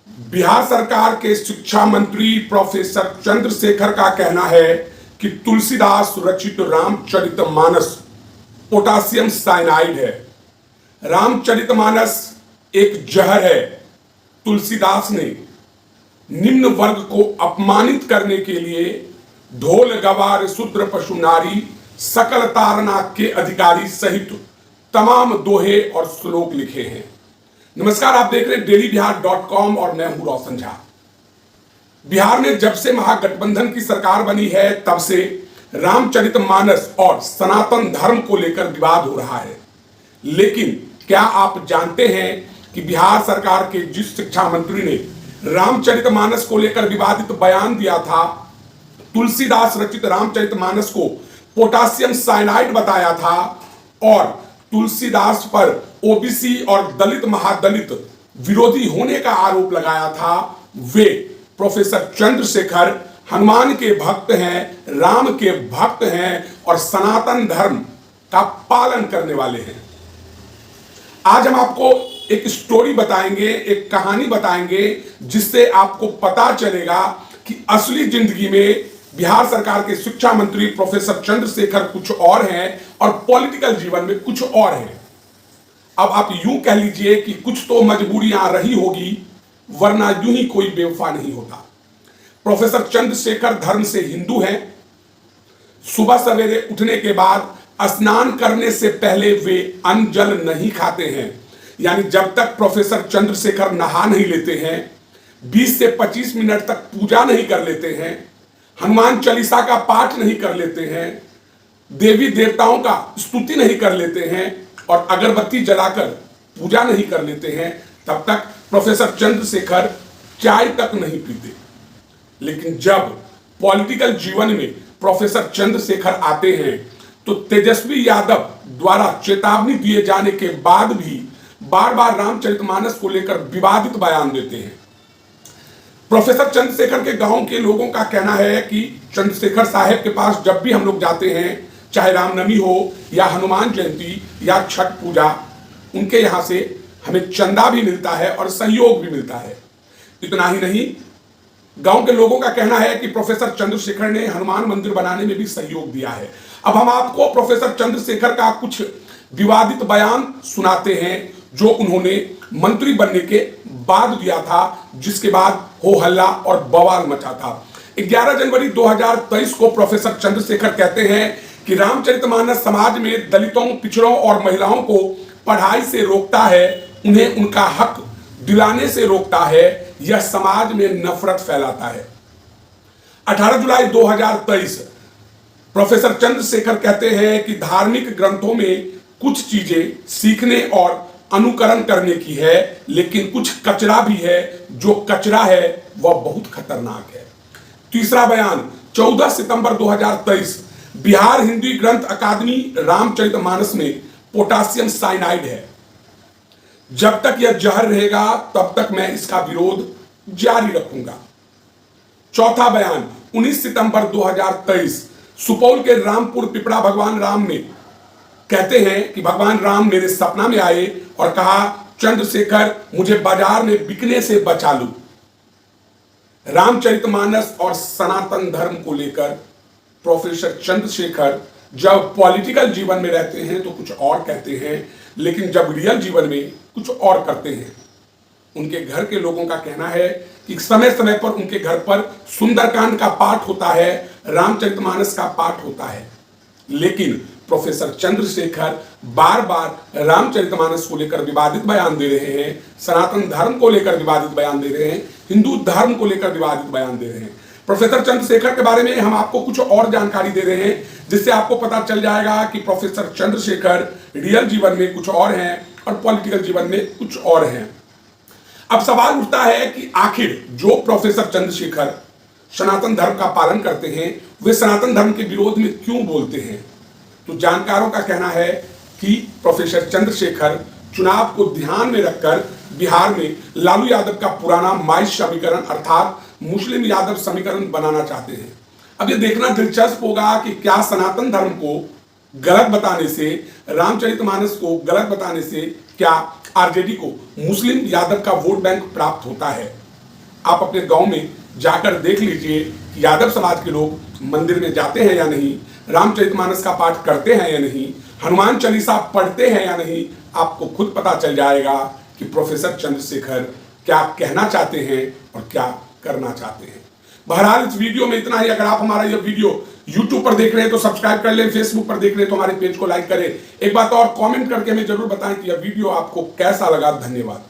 बिहार सरकार के शिक्षा मंत्री प्रोफेसर चंद्रशेखर का कहना है कि तुलसीदास रचित रामचरितमानस पोटासियम साइनाइड है। रामचरितमानस एक जहर है। तुलसीदास ने निम्न वर्ग को अपमानित करने के लिए ढोल गवार शूद्र पशु नारी सकल तारना के अधिकारी सहित तमाम दोहे और श्लोक लिखे हैं। नमस्कार, आप देख रहे हैं dailyBihar.com और मैं हूं रोशन झा। बिहार में जब से महागठबंधन की सरकार बनी है तब से रामचरितमानस और सनातन धर्म को लेकर विवाद हो रहा है। लेकिन क्या आप जानते हैं कि बिहार सरकार के जिस शिक्षा मंत्री ने रामचरितमानस को लेकर विवादित बयान दिया था, तुलसीदास रचित रामचरितमानस को पोटासियम साइनाइड बताया था और तुलसीदास पर ओबीसी और दलित महादलित विरोधी होने का आरोप लगाया था, वे प्रोफेसर चंद्रशेखर हनुमान के भक्त हैं, राम के भक्त हैं और सनातन धर्म का पालन करने वाले हैं। आज हम आपको एक स्टोरी बताएंगे, एक कहानी बताएंगे जिससे आपको पता चलेगा कि असली जिंदगी में बिहार सरकार के शिक्षा मंत्री प्रोफेसर चंद्रशेखर कुछ और हैं और पॉलिटिकल जीवन में कुछ और हैं। अब आप यूं कह लीजिए कि कुछ तो मजबूरियां रही होगी, वरना यूं ही कोई बेवफा नहीं होता। प्रोफेसर चंद्रशेखर धर्म से हिंदू हैं। सुबह सवेरे उठने के बाद स्नान करने से पहले वे अन्न जल नहीं खाते हैं, यानी जब तक प्रोफेसर चंद्रशेखर नहा नहीं लेते हैं, 20 से 25 मिनट तक पूजा नहीं कर लेते हैं, हनुमान चालीसा का पाठ नहीं कर लेते हैं, देवी देवताओं का स्तुति नहीं कर लेते हैं और अगरबत्ती जलाकर पूजा नहीं कर लेते हैं, तब तक प्रोफेसर चंद्रशेखर चाय तक नहीं पीते। लेकिन जब पॉलिटिकल जीवन में प्रोफेसर चंद्रशेखर आते हैं तो तेजस्वी यादव द्वारा चेतावनी दिए जाने के बाद भी बार बार रामचरितमानस को लेकर विवादित बयान देते हैं। प्रोफेसर चंद्रशेखर के गांव के लोगों का कहना है कि चंद्रशेखर साहब के पास जब भी हम लोग जाते हैं, चाहे रामनवमी हो या हनुमान जयंती या छठ पूजा, उनके यहां से हमें चंदा भी मिलता है और सहयोग भी मिलता है। इतना ही नहीं, गांव के लोगों का कहना है कि प्रोफेसर चंद्रशेखर ने हनुमान मंदिर बनाने में भी सहयोग दिया है। अब हम आपको प्रोफेसर चंद्रशेखर का कुछ विवादित बयान सुनाते हैं जो उन्होंने मंत्री बनने के बाद दिया था, जिसके बाद हो हल्ला और बवाल मचा था। 11 जनवरी 2023 को प्रोफेसर चंद्रशेखर कहते हैं कि रामचरितमानस समाज में दलितों, पिछड़ों और महिलाओं को पढ़ाई से रोकता है, उन्हें उनका हक दिलाने से रोकता है, यह समाज में नफरत फैलाता है। 18 जुलाई 2023 प्रोफेसर चंद्रशेखर कहते हैं कि धार्मिक ग्रंथों में कुछ चीजें सीखने और अनुकरण करने की है, लेकिन कुछ कचरा भी है। जो कचरा है वह बहुत खतरनाक है। तीसरा बयान 14 सितंबर 2023, बिहार हिंदी ग्रंथ अकादमी रामचरितमानस में पोटासियम साइनाइड है। जब तक यह जहर रहेगा तब तक मैं इसका विरोध जारी रखूंगा। चौथा बयान 19 सितंबर 2023, सुपौल के रामपुर पिपरा भगवान राम में कहते हैं कि भगवान राम मेरे सपना में आए और कहा, चंद्रशेखर मुझे बाजार में बिकने से बचा लो। रामचरितमानस और सनातन धर्म को लेकर प्रोफेसर चंद्रशेखर जब पॉलिटिकल जीवन में रहते हैं तो कुछ और कहते हैं, लेकिन जब रियल जीवन में कुछ और करते हैं। उनके घर के लोगों का कहना है कि समय समय पर उनके घर पर सुंदरकांड का पाठ होता है, रामचरितमानस का पाठ होता है, लेकिन प्रोफेसर चंद्रशेखर बार बार रामचरितमानस को लेकर विवादित बयान दे रहे हैं, सनातन धर्म को लेकर विवादित बयान दे रहे हैं, हिंदू धर्म को लेकर विवादित बयान दे रहे हैं। प्रोफेसर चंद्रशेखर के बारे में हम आपको कुछ और जानकारी दे रहे हैं, जिससे आपको पता चल जाएगा कि प्रोफेसर चंद्रशेखर रियल जीवन में कुछ और हैं और पॉलिटिकल जीवन में कुछ और हैं। अब सवाल उठता है कि आखिर जो प्रोफेसर चंद्रशेखर सनातन धर्म का पालन करते हैं, वे सनातन धर्म के विरोध में क्यों बोलते हैं? तो जानकारों का कहना है कि प्रोफेसर चंद्रशेखर चुनाव को ध्यान में रखकर बिहार में लालू यादव का पुराना माइस समीकरण अर्थात मुस्लिम यादव समीकरण बनाना चाहते हैं। अब ये देखना दिलचस्प होगा कि क्या सनातन धर्म को गलत बताने से, रामचरितमानस को गलत बताने से क्या आरजेडी को मुस्लिम यादव का वोट बैंक प्राप्त होता है। आप अपने गांव में जाकर देख लीजिए कि यादव समाज के लोग मंदिर में जाते हैं या नहीं, रामचरितमानस का पाठ करते हैं या नहीं, हनुमान चालीसा पढ़ते हैं या नहीं। आपको खुद पता चल जाएगा कि प्रोफेसर चंद्रशेखर क्या कहना चाहते हैं और क्या करना चाहते हैं। बहरहाल इस वीडियो में इतना ही। अगर आप हमारा यह वीडियो YouTube पर देख रहे हैं तो सब्सक्राइब कर लें, फेसबुक पर देख रहे हैं तो हमारे पेज को लाइक करें। एक बात और कमेंट करके हमें जरूर बताएं कि यह वीडियो आपको कैसा लगा। धन्यवाद।